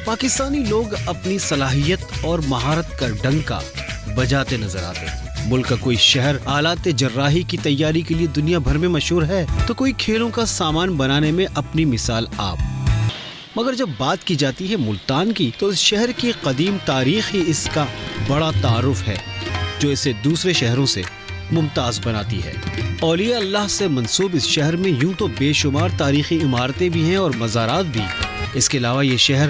پاکستانی لوگ اپنی صلاحیت اور مہارت کا ڈنکا بجاتے نظر آتے ہیں۔ ملک کا کوئی شہر آلات جراحی کی تیاری کے لیے دنیا بھر میں مشہور ہے تو کوئی کھیلوں کا سامان بنانے میں اپنی مثال آپ۔ مگر جب بات کی جاتی ہے ملتان کی تو اس شہر کی قدیم تاریخ ہی اس کا بڑا تعارف ہے جو اسے دوسرے شہروں سے ممتاز بناتی ہے۔ اولیاء اللہ سے منسوب اس شہر میں یوں تو بے شمار تاریخی عمارتیں بھی ہیں اور مزارات بھی۔ اس کے علاوہ یہ شہر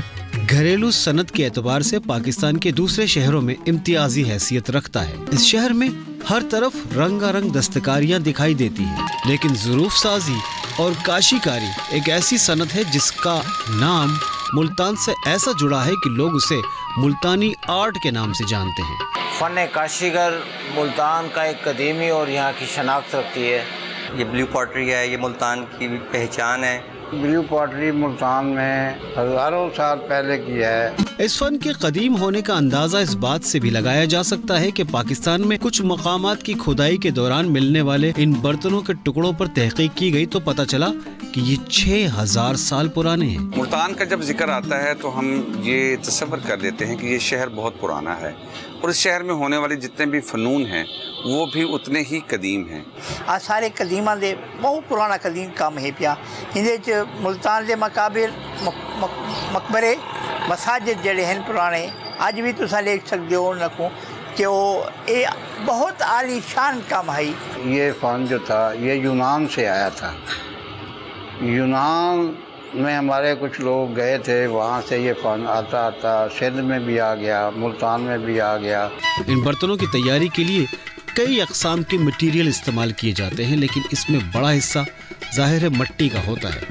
گھریلو صنعت کے اعتبار سے پاکستان کے دوسرے شہروں میں امتیازی حیثیت رکھتا ہے۔ اس شہر میں ہر طرف رنگا رنگ دستکاریاں دکھائی دیتی ہیں، لیکن ظروف سازی اور کاشی کاری ایک ایسی صنعت ہے جس کا نام ملتان سے ایسا جڑا ہے کہ لوگ اسے ملتانی آرٹ کے نام سے جانتے ہیں۔ فن کاشیگر ملتان کا ایک قدیمی اور یہاں کی شناخت رکھتی ہے۔ یہ بلیو پاٹری ہے، یہ ملتان کی پہچان ہے۔ بلیو پاٹری ملتان میں ہزاروں سال پہلے کی ہے۔ اس فن کے قدیم ہونے کا اندازہ اس بات سے بھی لگایا جا سکتا ہے کہ پاکستان میں کچھ مقامات کی کھدائی کے دوران ملنے والے ان برتنوں کے ٹکڑوں پر تحقیق کی گئی تو پتہ چلا کہ یہ 6000 سال پرانے ہیں۔ ملتان کا جب ذکر آتا ہے تو ہم یہ تصور کر لیتے ہیں کہ یہ شہر بہت پرانا ہے اور اس شہر میں ہونے والے جتنے بھی فنون ہیں وہ بھی اتنے ہی قدیم ہیں۔ سارے قدیماں دے بہت پرانا قدیم کام ہے پیا۔ اندے چ ملتان دے مقابر مقبرے مساجد جڑے ہیں پرانے اج بھی تساں دیکھ سکتے ہو نکو کہ وہ بہت عالی شان کام ہے۔ یہ فن جو تھا یہ یونان سے آیا تھا۔ یونان میں ہمارے کچھ لوگ گئے تھے، وہاں سے یہ فن آتا آتا سندھ میں بھی آ گیا، ملتان میں بھی آ گیا۔ ان برتنوں کی تیاری کے لیے کئی اقسام کے مٹیریل استعمال کیے جاتے ہیں، لیکن اس میں بڑا حصہ ظاہر ہے مٹی کا ہوتا ہے۔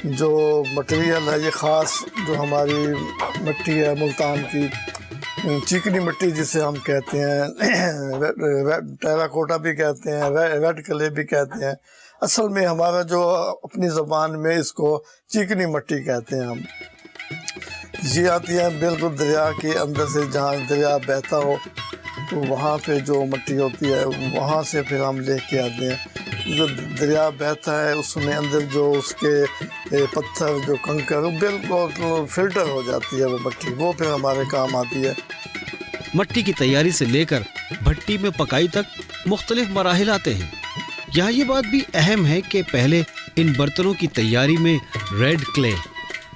جو مٹیریل ہے یہ خاص جو ہماری مٹی ہے ملتان کی چیکنی مٹی جسے ہم کہتے ہیں، ٹیراکوٹا بھی کہتے ہیں، ریڈ کلے بھی کہتے ہیں۔ اصل میں ہمارا جو اپنی زبان میں اس کو چیکنی مٹی کہتے ہیں ہم۔ یہ آتی ہے بالکل دریا کے اندر سے، جہاں دریا بہتا ہو تو وہاں پہ جو مٹی ہوتی ہے وہاں سے پھر ہم لے کے آتے ہیں۔ جو دریا بہتا ہے اس میں اندر جو اس کے پتھر جو کنکر وہ بالکل فلٹر ہو جاتی ہے وہ مٹی، وہ پھر ہمارے کام آتی ہے۔ مٹی کی تیاری سے لے کر بھٹی میں پکائی تک مختلف مراحل آتے ہیں۔ یہاں یہ بات بھی اہم ہے کہ پہلے ان برتنوں کی تیاری میں ریڈ کلے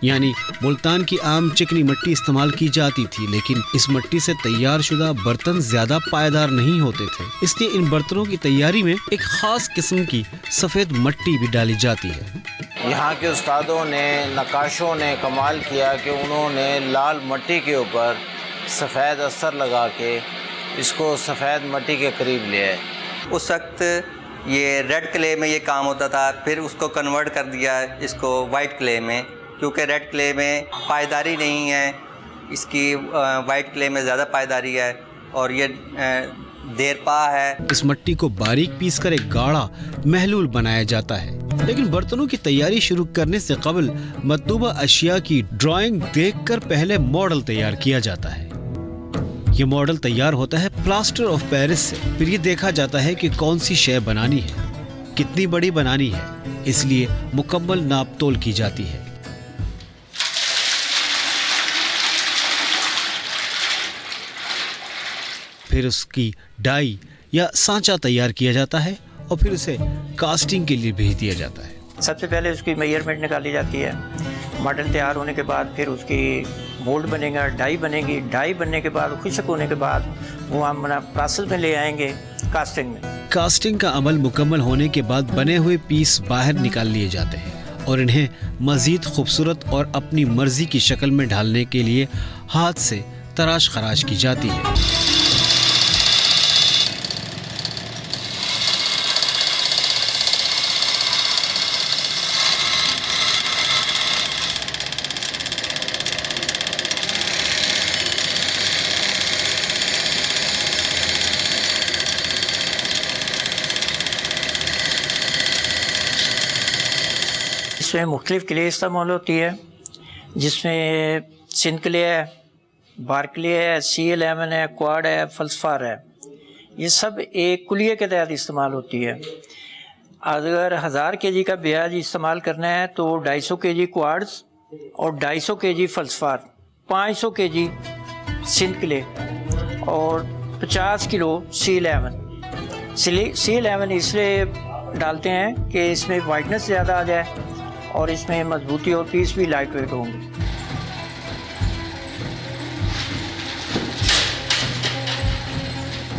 یعنی ملتان کی عام چکنی مٹی استعمال کی جاتی تھی، لیکن اس مٹی سے تیار شدہ برتن زیادہ پائیدار نہیں ہوتے تھے، اس لیے ان برتنوں کی تیاری میں ایک خاص قسم کی سفید مٹی بھی ڈالی جاتی ہے۔ یہاں کے استادوں نے، نقاشوں نے کمال کیا کہ انہوں نے لال مٹی کے اوپر سفید استر لگا کے اس کو سفید مٹی کے قریب لیا ہے۔ اس وقت یہ ریڈ کلے میں یہ کام ہوتا تھا، پھر اس کو کنورٹ کر دیا اس کو وائٹ کلے میں، کیونکہ ریڈ کلے میں پائیداری نہیں ہے، اس کی وائٹ کلے میں زیادہ پائیداری ہے اور یہ دیر پا ہے۔ اس مٹی کو باریک پیس کر ایک گاڑھا محلول بنایا جاتا ہے، لیکن برتنوں کی تیاری شروع کرنے سے قبل مطلوبہ اشیاء کی ڈرائنگ دیکھ کر پہلے ماڈل تیار کیا جاتا ہے۔ یہ ماڈل تیار ہوتا ہے پلاسٹر آف پیرس سے، پھر یہ دیکھا جاتا ہے کہ کون سی شے بنانی ہے، کتنی بڑی بنانی ہے، اس لیے مکمل ناپ تول کی جاتی ہے۔ پھر اس کی ڈائی یا سانچہ تیار کیا جاتا ہے اور پھر اسے کاسٹنگ کے لیے بھیج دیا جاتا ہے۔ سب سے پہلے اس کی میئرمنٹ نکالی جاتی ہے، ماڈل تیار ہونے کے بعد پھر اس کی مولڈ بنے گا، ڈائی بنے گی، ڈائی بننے کے بعد خشک ہونے کے بعد وہ ہم پروسیس میں لے آئیں گے کاسٹنگ میں۔ کاسٹنگ کا عمل مکمل ہونے کے بعد بنے ہوئے پیس باہر نکال لیے جاتے ہیں اور انہیں مزید خوبصورت اور اپنی مرضی کی شکل میں ڈھالنے کے لیے ہاتھ سے تراش خراش کی جاتی ہے۔ اس میں مختلف کلے استعمال ہوتی ہے، جس میں سندھ کلے ہے، بار کلے ہے، C11 ہے، کوارڈ ہے، فلسفار ہے۔ یہ سب ایک کلیے کے تحت استعمال ہوتی ہے۔ اگر 1000 kg کا بیاج استعمال کرنا ہے تو 250 kg کوارڈز اور 250 kg فلسفار 500 kg सिंध क्ले और 50 किलो C11। C11 इसलिए डालते हैं कि इसमें वाइटनेस ज़्यादा आ जाए और इसमें मजबूती और पीस भी लाइट वेट होंगे।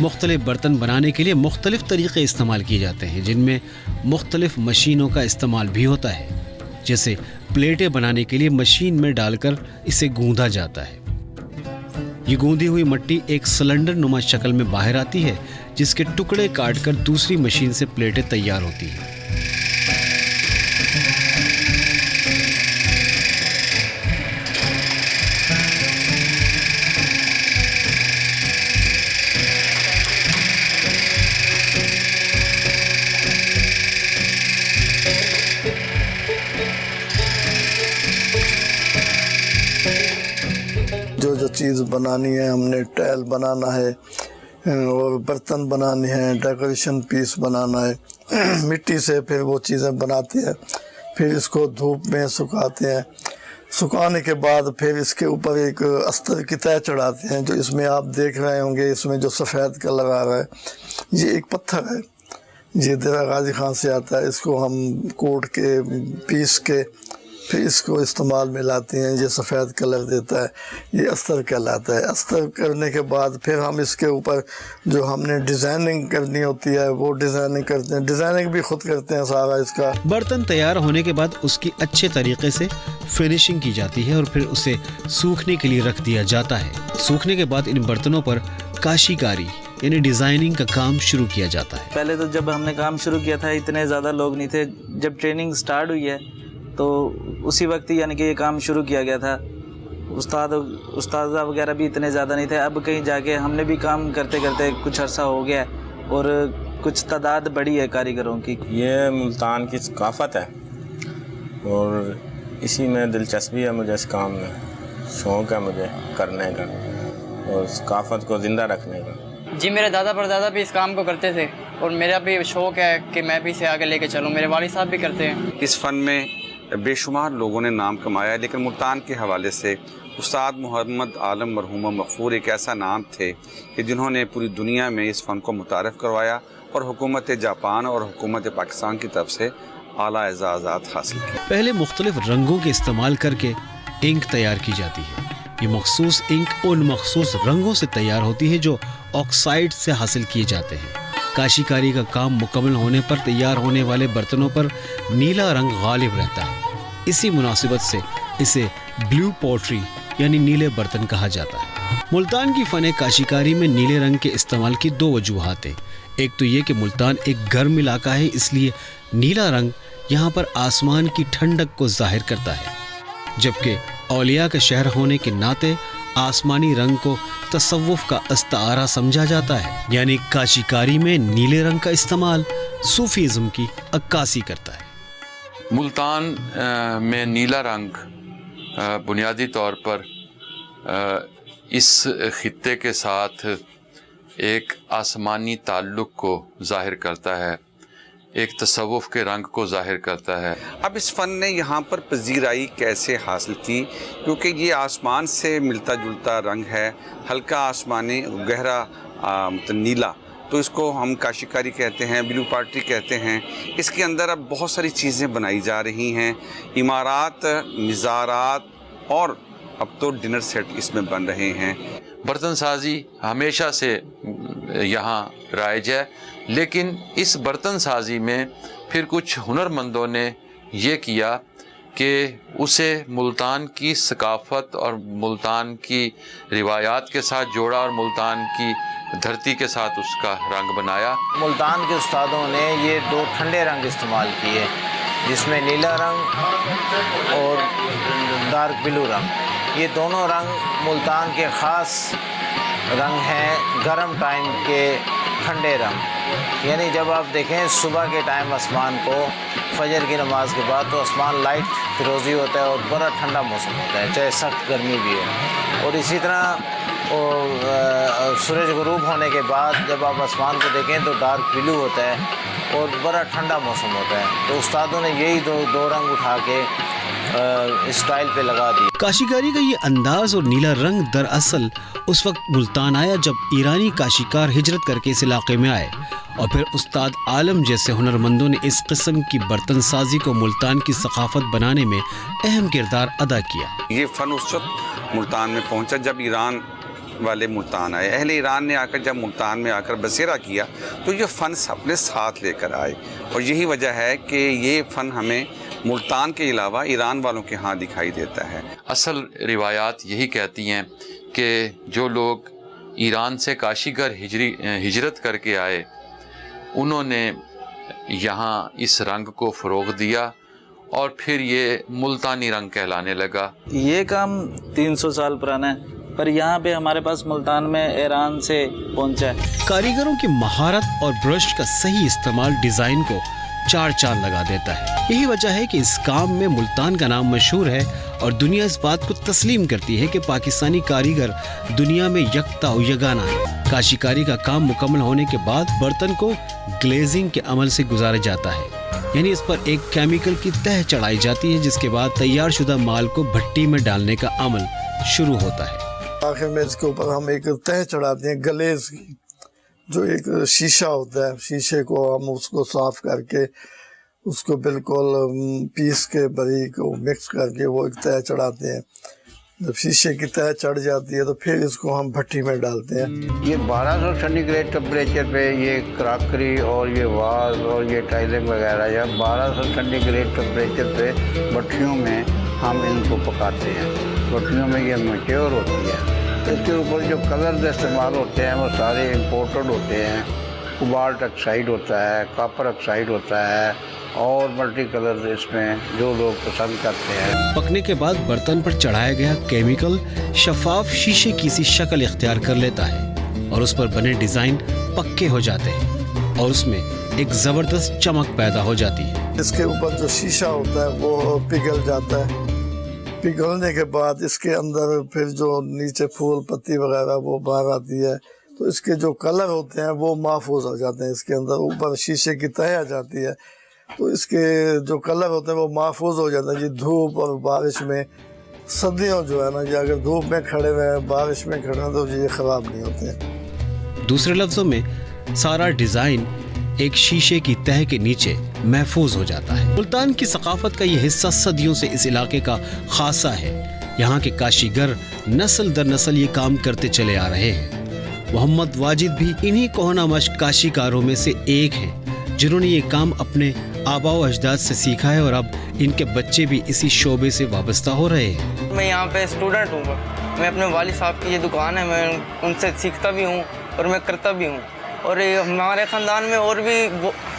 मुख्तलिफ बर्तन बनाने के लिए मुख्तलिफ तरीक़े इस्तेमाल किए जाते हैं, जिनमें मुख्तलिफ मशीनों का इस्तेमाल भी होता है। जैसे प्लेटें बनाने के लिए मशीन में डालकर इसे गूंदा जाता है। ये गूंदी हुई मट्टी एक सिलेंडर नुमा शक्ल में बाहर आती है, जिसके टुकड़े काटकर दूसरी मशीन से प्लेटें तैयार होती हैं। जो चीज़ बनानी है, हमने टाइल बनाना है और बर्तन बनाने हैं, डेकोरेशन पीस बनाना है, मिट्टी से फिर वो चीज़ें बनाते हैं, फिर इसको धूप में सुखाते हैं। सुखाने के बाद फिर इसके ऊपर एक अस्तर की तह चढ़ाते हैं। जो इसमें आप देख रहे होंगे, इसमें जो सफ़ेद कलर आ रहा है, ये एक पत्थर है, ये देरा गाजी खान से आता है। इसको हम कोट के पीस के फिर इसको इस्तेमाल में लाते हैं। ये सफ़ेद कलर देता है, ये अस्तर कहलाता है। अस्तर करने के बाद फिर हम इसके ऊपर जो हमने डिज़ाइनिंग करनी होती है वो डिज़ाइनिंग करते हैं। डिज़ाइनिंग भी खुद करते हैं सारा इसका। बर्तन तैयार होने के बाद उसकी अच्छे तरीके से फिनिशिंग की जाती है और फिर उसे सूखने के लिए रख दिया जाता है। सूखने के बाद इन बर्तनों पर काशीकारी यानी डिज़ाइनिंग का काम शुरू किया जाता है। पहले तो जब हमने काम शुरू किया था इतने ज़्यादा लोग नहीं थे। जब ट्रेनिंग स्टार्ट हुई है तो उसी वक्त ही यानी कि ये काम शुरू किया गया था। उस्ताद वगैरह भी इतने ज़्यादा नहीं थे। अब कहीं जाके हमने भी काम करते करते कुछ अरसा हो गया और कुछ तादाद बढ़ी है कारीगरों की। ये मुल्तान की सकाफ़त है और इसी में दिलचस्पी है मुझे, इस काम में शौक़ है मुझे करने का और सकाफ़त को ज़िंदा रखने का। जी मेरे दादा परदादा भी इस काम को करते थे और मेरा भी शौक़ है कि मैं भी इसे आगे लेके चलूँ। मेरे वालिद साहब भी करते हैं। इस फ़न में बेशुमार लोगों ने नाम कमाया, लेकिन मुल्तान के हवाले से उस्ताद मोहम्मद आलम मरहूम मग़फ़ूर एक ऐसा नाम थे कि जिन्होंने पूरी दुनिया में इस फ़न को मुतारफ़ करवाया और हुकूमत जापान और हुकूमत पाकिस्तान की तरफ से आला एजाज़ात हासिल किए। पहले मुख्तलिफ रंगों के इस्तेमाल करके इंक तैयार की जाती है। ये मखसूस इंक उन मखसूस रंगों से तैयार होती है जो ऑक्साइड से हासिल किए जाते हैं। काशीकारी का काम मुकम्मल होने पर तैयार होने वाले बर्तनों पर नीला रंग गालिब रहता है। इसी मुनासिबत से इसे ब्लू पॉटरी यानी नीले बर्तन कहा जाता है। मुल्तान की फ़न काशीकारी में नीले रंग के इस्तेमाल की दो वजूहात हैं। एक तो ये कि मुल्तान एक गर्म इलाका है, इसलिए नीला रंग यहाँ पर आसमान की ठंडक को जाहिर करता है, जबकि औलिया का शहर होने के नाते आसमानी रंग को तसव्वुफ का इस्तारा समझा जाता है। यानी काशीकारी में नीले रंग का इस्तेमाल सूफीज़्म की अक्कासी करता है। मुल्तान में नीला रंग बुनियादी तौर पर इस खित्ते के साथ एक आसमानी ताल्लुक़ को ज़ाहिर करता है, एक तसव्वुफ़ के रंग को ज़ाहिर करता है। अब इस फ़न ने यहाँ पर पजीराई कैसे हासिल की, क्योंकि ये आसमान से मिलता जुलता रंग है, हल्का आसमानी गहरा नीला, तो इसको हम काशीकारी कहते हैं, ब्लू पॉटरी कहते हैं। इसके अंदर अब बहुत सारी चीज़ें बनाई जा रही हैं, इमारात, निज़ारात और अब तो डिनर सेट इसमें बन रहे हैं। बर्तन साजी हमेशा से यहाँ राइज है, लेकिन इस बर्तन साजी में फिर कुछ हुनरमंदों ने ये किया कि उसे मुल्तान की सकाफ़त और मुल्तान की रिवायात के साथ जोड़ा और मुल्तान की धरती के साथ उसका रंग बनाया। मुल्तान के उस्तादों ने ये दो ठंडे रंग इस्तेमाल किए, जिसमें नीला रंग और डार्क ब्लू रंग। ये दोनों रंग मुल्तान के ख़ास रंग हैं, गर्म टाइम के ठंडे रंग। यानी जब आप देखें सुबह के टाइम आसमान को फजर की नमाज के बाद, तो आसमान लाइट फिरोज़ी होता है और बड़ा ठंडा मौसम होता है, चाहे सख्त गर्मी भी हो। और इसी तरह सूरज गुरूब होने के बाद जब आप आसमान को देखें तो डार्क ब्लू होता है और बड़ा ठंडा मौसम होता है। तो उस्तादों ने यही दो रंग उठा के स्टाइल पे लगा दी। काशीकारी का ये अंदाज और नीला रंग दरअसल उस वक्त मुल्तान आया जब ईरानी काशीकार हिजरत करके इस इलाके में आए और फिर उस्ताद आलम जैसे हुनरमंदों ने इस किस्म की बर्तन साजी को मुल्तान की सकाफत बनाने में अहम किरदार अदा किया। ये फ़न उस वक्त मुल्तान में पहुंचा जब ईरान वाले मुल्तान आए। अहले ईरान ने आकर जब मुल्तान में आकर बसेरा किया तो ये फ़न अपने साथ लेकर आए और यही वजह है कि ये फ़न हमें मुल्तान के अलावा ईरान वालों के यहाँ दिखाई देता है। असल रिवायात यही कहती हैं कि जो लोग ईरान से काशीगर हिजरत करके आए उन्होंने यहाँ इस रंग को फ़रोग़ दिया और फिर ये मुल्तानी रंग कहलाने लगा। ये काम 300 साल पुराना है पर यहाँ पे हमारे पास मुल्तान में ईरान से पहुँचा है। कारीगरों की महारत और ब्रश का सही इस्तेमाल डिजाइन को चार चांद लगा देता है। यही वजह है कि इस काम में मुल्तान का नाम मशहूर है और दुनिया इस बात को तस्लीम करती है कि पाकिस्तानी कारीगर दुनिया में यकता और यगाना है। काशीकारी का काम मुकम्मल होने के बाद बर्तन को ग्लेजिंग के अमल से गुजारा जाता है, यानी इस पर एक केमिकल की तह चढ़ाई जाती है जिसके बाद तैयार शुदा माल को भट्टी में डालने का अमल शुरू होता है। आखिर में इसके ऊपर हम एक तह चढ़ाते हैं गलेज की, जो एक शीशा होता है। शीशे को हम उसको साफ करके उसको बिल्कुल पीस के बारीक मिक्स करके वो एक तह चढ़ाते हैं। जब शीशे की तह चढ़ जाती है तो फिर इसको हम भट्टी में डालते हैं। ये 1200 सेंटीग्रेड टेम्परेचर पे ये क्राकरी और ये वाज और ये टाइलिंग वगैरह या 1200 सेंटीग्रेड टेम्परेचर पे भट्टियों में हम इनको पकाते हैं। भट्टियों में ये मैच्योर होती है। इसके ऊपर जो कलर्स इस्तेमाल होते हैं वो सारे इम्पोर्टेड होते हैं। कोबाल्ट ऑक्साइड होता है, कॉपर ऑक्साइड होता है और मल्टी कलर इसमें जो लोग पसंद करते हैं। पकने के बाद बर्तन पर चढ़ाया गया केमिकल शफाफ शीशे की सी शक्ल इख्तियार कर लेता है और उस पर बने डिजाइन पक्के हो जाते हैं और उसमें एक जबरदस्त चमक पैदा हो जाती है। इसके ऊपर जो शीशा होता है वो पिघल जाता है। पिघलने के बाद इसके अंदर फिर जो नीचे फूल पत्ती वगैरह वो बाहर आती है तो इसके जो कलर होते हैं वो महफूज हो जाते हैं। इसके अंदर ऊपर शीशे की तह आ जाती है तो इसके जो कलर होते हैं वो महफूज हो जाते हैं। जी धूप और बारिश में सर्दियों जो है ना, ये अगर धूप में खड़े हुए हैं बारिश में खड़े हैं तो ये ख़राब नहीं होते हैं। दूसरे लफ्ज़ों में सारा डिज़ाइन एक शीशे की तह के नीचे महफूज हो जाता है। मुल्तान की सकाफत का ये हिस्सा सदियों से इस इलाके का खासा है। यहाँ के काशीगर नस्ल दर नस्ल ये काम करते चले आ रहे हैं। मोहम्मद वाजिद भी इन्हीं कोहनामश काशीकारों में से एक हैं जिन्होंने ये काम अपने आबा व अजदाद से सीखा है और अब इनके बच्चे भी इसी शोबे से वाबस्ता हो रहे हैं। मैं यहाँ पे स्टूडेंट हूँ। मैं अपने वालिद साहब की ये दुकान है, मैं उनसे सीखता भी हूँ और मैं करता भी हूँ और हमारे ख़ानदान में और भी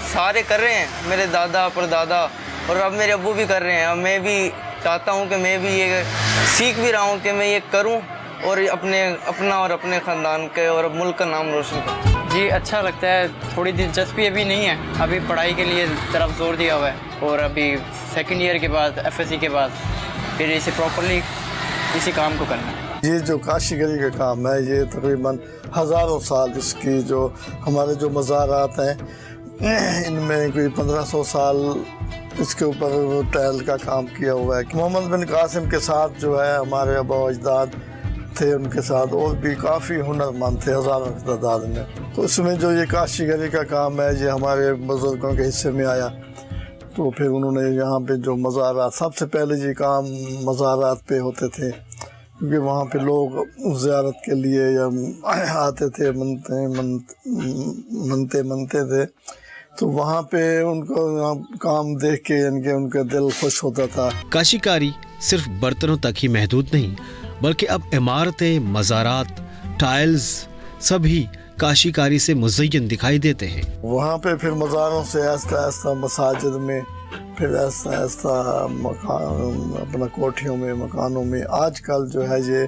सारे कर रहे हैं, मेरे दादा परदादा और अब मेरे अब्बू भी कर रहे हैं। अब मैं भी चाहता हूँ कि मैं भी ये सीख भी रहा हूँ कि मैं ये करूँ और अपना और अपने ख़ानदान के और मुल्क का नाम रोशन करूँ। जी अच्छा लगता है। थोड़ी दिलचस्पी अभी नहीं है, अभी पढ़ाई के लिए तरफ जोर दिया हुआ है और अभी सेकंड ईयर के बाद FSC के बाद फिर इसे प्रॉपरली इसी काम को करना है। ये जो काशीगरी का काम है ये तकरीबन हज़ारों साल इसकी जो हमारे जो मज़ारात हैं इनमें कोई 1500 साल इसके ऊपर टाइल का काम किया हुआ है। मोहम्मद बिन कासिम के साथ जो है हमारे आबा अजदाद थे, उनके साथ और भी काफ़ी हुनरमंद थे हज़ारों की तादाद में। तो इसमें जो ये काशीगरी का काम है ये हमारे बुज़ुर्गों के हिस्से में आया तो फिर उन्होंने यहाँ पे जो मज़ारात सबसे पहले ये काम मज़ारात पे होते थे क्योंकि वहाँ पे लोग ज़ियारत के लिए या आते थे मनते थे तो वहाँ पे उनको काम देख के यानी उनका दिल खुश होता था। काशीकारी सिर्फ बर्तनों तक ही महदूद नहीं बल्कि अब इमारतें, मज़ारात, टाइल्स सभी काशीकारी से मुज़य्यन दिखाई देते हैं। वहाँ पे फिर मज़ारों से ऐसा ऐसा मसाजिद में फिर ऐसा ऐसा मकान अपना कोठियों में मकानों में आजकल जो है ये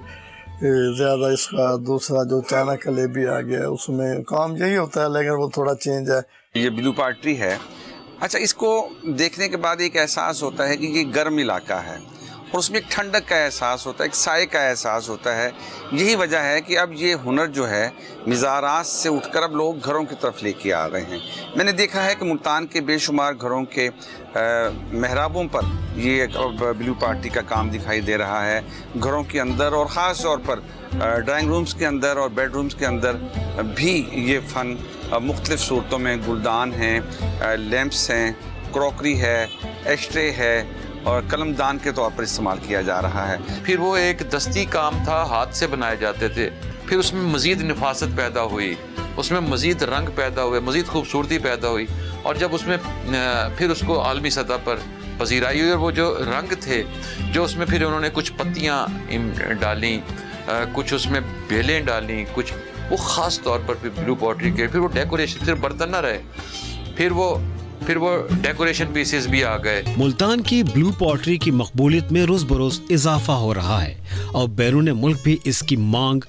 ज़्यादा इसका दूसरा जो चाइना कलेबी आ गया है उसमें काम यही होता है लेकिन वो थोड़ा चेंज है। ये ब्लू पार्ट्री है। अच्छा, इसको देखने के बाद एक एहसास होता है कि ये गर्म इलाका है اور اس میں ایک ٹھنڈک کا احساس ہوتا ہے, ایک سائے کا احساس ہوتا ہے. یہی وجہ ہے کہ اب یہ ہنر جو ہے مزارات سے اٹھ کر اب لوگ گھروں کی طرف لے کے آ رہے ہیں. میں نے دیکھا ہے کہ ملتان کے بے شمار گھروں کے محرابوں پر یہ بلیو پارٹی کا کام دکھائی دے رہا ہے. گھروں کے اندر اور خاص طور پر ڈرائنگ رومز کے اندر اور بیڈ رومز کے اندر بھی یہ فن مختلف صورتوں میں, گلدان ہیں, لیمپس ہیں, کروکری ہے, ایشٹرے ہے اور قلم دان کے طور پر استعمال کیا جا رہا ہے. پھر وہ ایک دستی کام تھا, ہاتھ سے بنائے جاتے تھے. پھر اس میں مزید نفاست پیدا ہوئی, اس میں مزید رنگ پیدا ہوئے, مزید خوبصورتی پیدا ہوئی. اور جب اس میں پھر اس کو عالمی سطح پر پذیرائی ہوئی, اور وہ جو رنگ تھے جو اس میں پھر انہوں نے کچھ پتیاں ڈالیں, کچھ اس میں بیلیں ڈالیں, کچھ وہ خاص طور پر بلیو پوٹری کے. پھر وہ ڈیکوریشن, صرف برتن نہ رہے, پھر وہ ڈیکوریشن پیسز بھی آ گئے. ملتان کی بلیو پوٹری کی مقبولیت میں روز بروز اضافہ ہو رہا ہے اور بیرون ملک بھی اس کی مانگ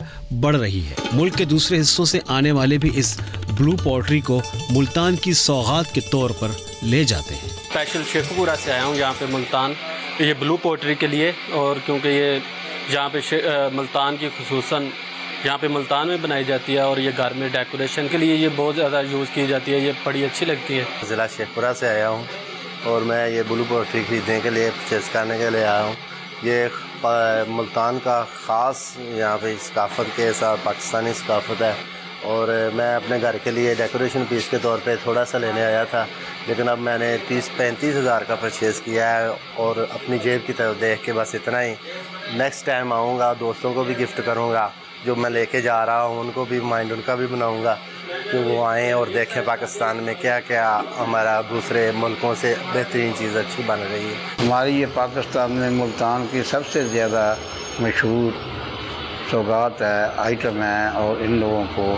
بڑھ رہی ہے. ملک کے دوسرے حصوں سے آنے والے بھی اس بلیو پوٹری کو ملتان کی سوغات کے طور پر لے جاتے ہیں. اسپیشل شیخ پورہ سے آیا ہوں یہاں پہ ملتان یہ بلیو پوٹری کے لیے, اور کیونکہ یہ یہاں پہ ملتان کی خصوصاً یہاں پہ ملتان میں بنائی جاتی ہے اور یہ گھر میں ڈیکوریشن کے لیے یہ بہت زیادہ یوز کی جاتی ہے. یہ بڑی اچھی لگتی ہے. ضلع شیخ پورہ سے آیا ہوں اور میں یہ بلیو پوٹری خریدنے کے لیے, پرچیز کرنے کے لیے آیا ہوں. یہ ملتان کا خاص یہاں پہ ثقافت کے ساتھ پاکستانی ثقافت ہے, اور میں اپنے گھر کے لیے ڈیکوریشن پیس کے طور پہ تھوڑا سا لینے آیا تھا, لیکن اب میں نے 30-35 ہزار کا پرچیز کیا ہے اور اپنی جیب کی طرف دیکھ کے بس اتنا ہی. نیکسٹ ٹائم آؤں گا, دوستوں کو بھی گفٹ کروں گا جو میں لے کے جا رہا ہوں, ان کو بھی مائنڈ ان کا بھی بناؤں گا کہ وہ آئیں اور دیکھیں پاکستان میں کیا کیا ہمارا دوسرے ملکوں سے بہترین چیز اچھی بن رہی ہے. ہماری یہ پاکستان میں ملتان کی سب سے زیادہ مشہور سوغات ہے, آئٹم ہے, اور ان لوگوں کو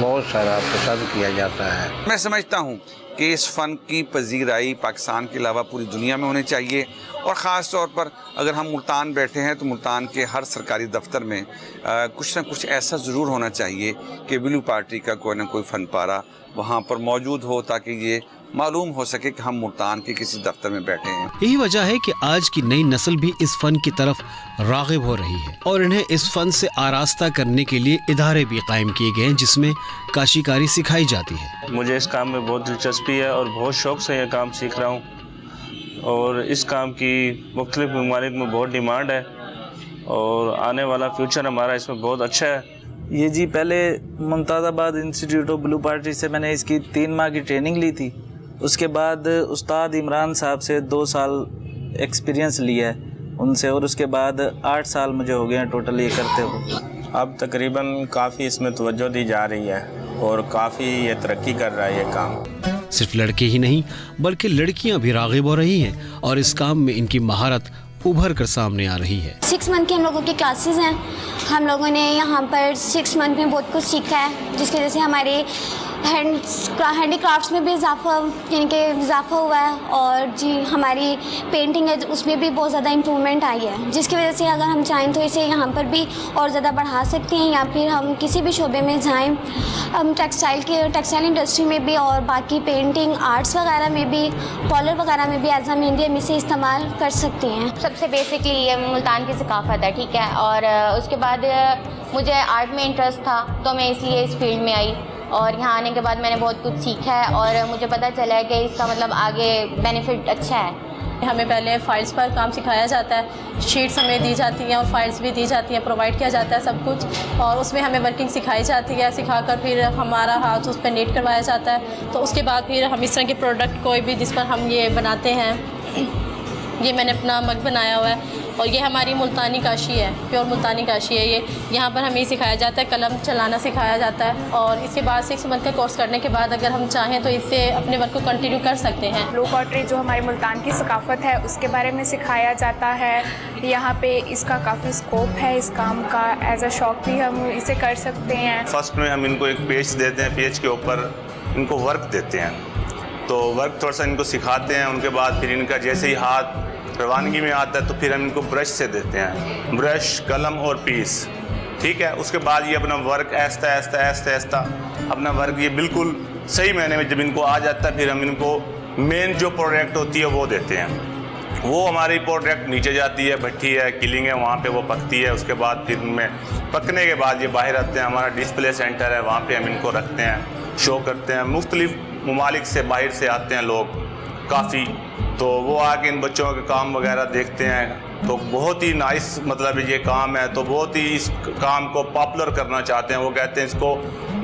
بہت سارا پسند کیا جاتا ہے. میں سمجھتا ہوں کہ اس فن کی پذیرائی پاکستان کے علاوہ پوری دنیا میں ہونی چاہیے, اور خاص طور پر اگر ہم ملتان بیٹھے ہیں تو ملتان کے ہر سرکاری دفتر میں کچھ نہ کچھ ایسا ضرور ہونا چاہیے کہ بلیو پارٹی کا کوئی نہ کوئی فن پارہ وہاں پر موجود ہو, تاکہ یہ معلوم ہو سکے کہ ہم ملتان کے کسی دفتر میں بیٹھے ہیں. یہی وجہ ہے کہ آج کی نئی نسل بھی اس فن کی طرف راغب ہو رہی ہے, اور انہیں اس فن سے آراستہ کرنے کے لیے ادارے بھی قائم کیے گئے ہیں جس میں کاشیکاری سکھائی جاتی ہے. مجھے اس کام میں بہت دلچسپی ہے اور بہت شوق سے یہ کام سیکھ رہا ہوں, اور اس کام کی مختلف ممالک میں بہت ڈیمانڈ ہے, اور آنے والا فیوچر ہمارا اس میں بہت اچھا ہے. یہ جی پہلے ممتاز آباد انسٹیٹیوٹ آف بلیو پارٹی سے میں نے اس کی 3 ماہ کی ٹریننگ لی تھی. اس کے بعد استاد عمران صاحب سے 2 سال ایکسپیرینس لیا ہے ان سے, اور اس کے بعد 8 سال مجھے ہو گئے ہیں ٹوٹل یہ کرتے ہوئے. اب تقریباً کافی اس میں توجہ دی جا رہی ہے اور کافی یہ ترقی کر رہا ہے یہ کام. صرف لڑکے ہی نہیں بلکہ لڑکیاں بھی راغب ہو رہی ہیں, اور اس کام میں ان کی مہارت ابھر کر سامنے آ رہی ہے. 6 منتھ کی ہم لوگوں کی کلاسز ہیں. ہم لوگوں نے یہاں پر 6 منتھ میں بہت کچھ سیکھا ہے, جس کی وجہ سے ہمارے ہینڈی کرافٹس میں بھی اضافہ ہوا ہے, اور جی ہماری پینٹنگ ہے اس میں بھی بہت زیادہ امپرومنٹ آئی ہے, جس کی وجہ سے اگر ہم چاہیں تو اسے یہاں پر بھی اور زیادہ بڑھا سکتے ہیں, یا پھر ہم کسی بھی شعبے میں جائیں, ہم ٹیکسٹائل انڈسٹری میں بھی اور باقی پینٹنگ آرٹس وغیرہ میں بھی, پارلر وغیرہ میں بھی ایز اے مہندی ہم اسے استعمال کر سکتے ہیں. سب سے بیسکلی یہ ملتان کی ثقافت ہے, ٹھیک ہے, اور اس کے بعد مجھے آرٹ میں انٹرسٹ تھا تو میں اس لیے اس فیلڈ میں آئی, اور یہاں آنے کے بعد میں نے بہت کچھ سیکھا ہے, اور مجھے پتہ چلا ہے کہ اس کا مطلب آگے بینیفٹ اچھا ہے. ہمیں پہلے فائلز پر کام سکھایا جاتا ہے, شیٹس ہمیں دی جاتی ہیں اور فائلز بھی دی جاتی ہیں, پرووائڈ کیا جاتا ہے سب کچھ, اور اس میں ہمیں ورکنگ سکھائی جاتی ہے. سکھا کر پھر ہمارا ہاتھ اس پہ نیٹ کروایا جاتا ہے, تو اس کے بعد پھر ہم اس طرح کے پروڈکٹ کوئی بھی جس پر ہم یہ بناتے ہیں, یہ میں نے اپنا مگ بنایا ہوا ہے, اور یہ ہماری ملتانی کاشی ہے, پیور ملتانی کاشی ہے. یہاں پر ہمیں سکھایا جاتا ہے, قلم چلانا سکھایا جاتا ہے, اور اس کے بعد 6 منتھ کا کورس کرنے کے بعد اگر ہم چاہیں تو اس سے اپنے ورک کو کنٹینیو کر سکتے ہیں. بلیو پوٹری جو ہماری ملتان کی ثقافت ہے اس کے بارے میں سکھایا جاتا ہے. یہاں پہ اس کا کافی اسکوپ ہے اس کام کا, ایز اے شوق بھی ہم اسے کر سکتے ہیں. فرسٹ میں ہم ان کو ایک پیج دیتے ہیں, پیج کے اوپر ان کو ورک دیتے ہیں, تو ورک تھوڑا سا ان کو سکھاتے ہیں. ان کے بعد پھر ان کا جیسے ہی ہاتھ روانگی میں آتا ہے تو پھر ہم ان کو برش سے دیتے ہیں, برش, قلم اور پیس, ٹھیک ہے. اس کے بعد یہ اپنا ورک آہستہ آہستہ اپنا ورک یہ بالکل صحیح معنی میں جب ان کو آ جاتا ہے پھر ہم ان کو مین جو پروڈکٹ ہوتی ہے وہ دیتے ہیں, वो हमारी रिपोर्ट डायरेक्ट नीचे जाती है, भट्टी है, किलिंग है, वहाँ पे वो पकती है। उसके बाद फिर उनमें पकने के बाद ये बाहर आते हैं, हमारा डिस्प्ले सेंटर है, वहाँ पे हम इनको रखते हैं, शो करते हैं। मुख्तलिफ ममालिक से बाहर से आते हैं लोग काफ़ी, तो वो आके इन बच्चों के काम वगैरह देखते हैं। तो बहुत ही नाइस मतलब ये काम है, तो बहुत ही इस काम को पॉपुलर करना चाहते हैं। वो कहते हैं इसको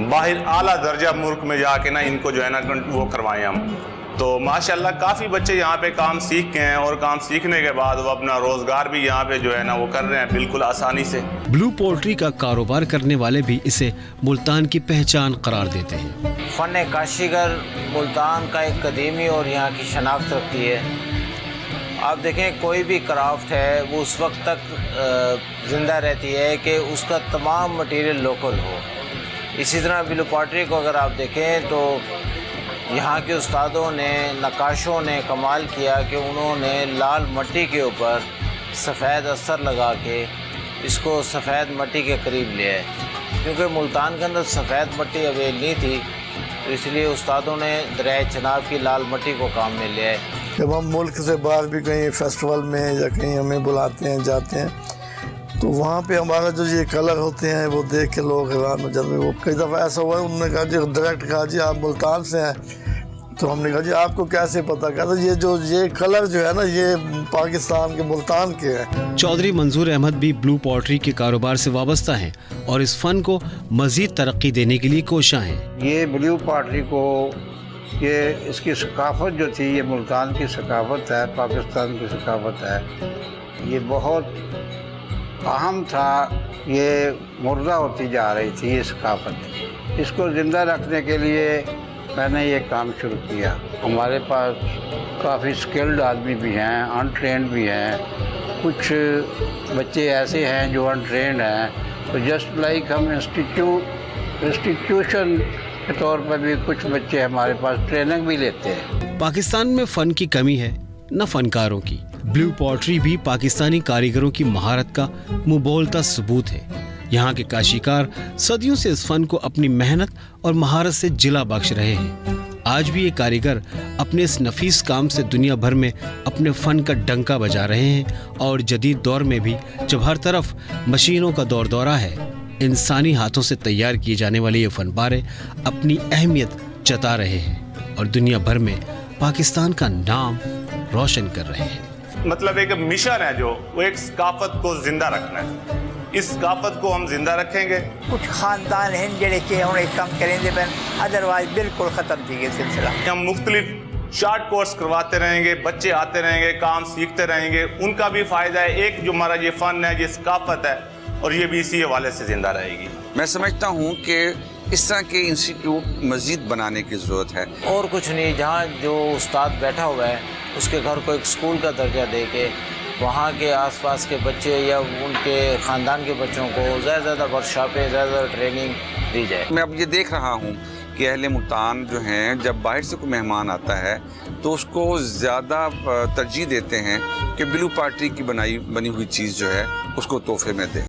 बाहर आला दर्जा मुल्क में जाके ना इनको जो है ना वो करवाएं हम। तो माशाल्लाह काफ़ी बच्चे यहाँ पे काम सीख गए हैं और काम सीखने के बाद वो अपना रोज़गार भी यहाँ पे जो है ना वो कर रहे हैं बिल्कुल आसानी से। ब्लू पोल्ट्री का कारोबार करने वाले भी इसे मुल्तान की पहचान करार देते हैं। फ़न काशीगर मुल्तान का एक कदीमी और यहाँ की शनाख्त रखती है। आप देखें कोई भी क्राफ्ट है वो उस वक्त तक ज़िंदा रहती है कि उसका तमाम मटेरियल लोकल हो। इसी तरह ब्लू पॉटरी को अगर आप देखें तो यहाँ के उस्तादों ने, नक्काशों ने कमाल किया कि उन्होंने लाल मिट्टी के ऊपर सफ़ेद अस्तर लगा के इसको सफ़ेद मिट्टी के करीब लिया है। क्योंकि मुल्तान के अंदर सफ़ेद मिट्टी अवेल नहीं थी, तो इसलिए उस्तादों ने दरिया चनाब की लाल मिट्टी को काम में लिया है। जब हम मुल्क से बाहर भी कहीं फेस्टिवल में या कहीं हमें बुलाते हैं, जाते हैं, तो वहाँ पे हमारा जो ये कलर होते हैं वो देख के लोग हैरान हो जाते हैं। वो कई दफ़ा ऐसा हुआ है, उन्होंने कहा जी डायरेक्ट कहा जी आप मुल्तान से हैं, तो हमने कहा जी आपको कैसे पता? कहता ये कलर जो है ना ये पाकिस्तान के मुल्तान के हैं। चौधरी मंजूर अहमद भी ब्लू पॉटरी के कारोबार से वाबस्ता हैं और इस फन को मजीद तरक्की देने के लिए कोशां हैं। ये ब्लू पॉटरी को ये इसकी सकाफत जो थी ये मुल्तान की सकाफत है, पाकिस्तान की सकाफत है। ये बहुत अहम था, ये मुर्दा होती जा रही थी ये सकाफत। इसको ज़िंदा रखने के लिए मैंने ये काम शुरू किया। हमारे पास काफ़ी स्किल्ड आदमी भी हैं, अनट्रेंड भी हैं, कुछ बच्चे ऐसे हैं जो अनट्रेंड हैं। तो जस्ट लाइक हम इंस्टीट्यूशन के तौर पर भी कुछ बच्चे हमारे पास ट्रेनिंग भी लेते हैं। पाकिस्तान में फ़न की कमी है न फनकारों की। ब्लू पॉटरी भी पाकिस्तानी कारीगरों की महारत का मुंहबोलता सबूत है। यहाँ के काशीकार सदियों से इस फन को अपनी मेहनत और महारत से जिला बख्श रहे हैं। आज भी ये कारीगर अपने इस नफीस काम से दुनिया भर में अपने फन का डंका बजा रहे हैं और जदीद दौर में भी जब हर तरफ मशीनों का दौर दौरा है, इंसानी हाथों से तैयार किए जाने वाले ये फनपारे अपनी अहमियत जता रहे हैं और दुनिया भर में पाकिस्तान का नाम रोशन कर रहे हैं। मतलब एक मिशन है जो वो एक सकाफत को जिंदा रखना है। इस सकाफत को हम जिंदा रखेंगे। कुछ खानदान हैं जेड़े के हम एक काम करेंगे, अदरवाइज बिल्कुल ख़त्म थी ये सिलसिला। हम मुख्तलिफ शार्ट कोर्स करवाते रहेंगे, बच्चे आते रहेंगे, काम सीखते रहेंगे, उनका भी फ़ायदा है। एक जो हमारा ये फ़न है, ये सकाफत है, और ये भी इसी हवाले से ज़िंदा रहेगी। मैं समझता हूँ कि इस तरह के इंस्टीट्यूट मज़ीद बनाने की ज़रूरत है। और कुछ नहीं, जहाँ जो उस्ताद बैठा हुआ है उसके घर को एक स्कूल का दर्जा दे के वहाँ के आसपास के बच्चे या उनके ख़ानदान के बच्चों को ज़्यादा वर्कशॉपें, ज़्यादा ट्रेनिंग दी जाए। मैं अब ये देख रहा हूँ कि अहले मुल्तान जो हैं जब बाहर से कोई मेहमान आता है तो उसको ज़्यादा तरजीह देते हैं कि ब्लू पॉटरी की बनी हुई चीज़ जो है उसको तोहफे में दें।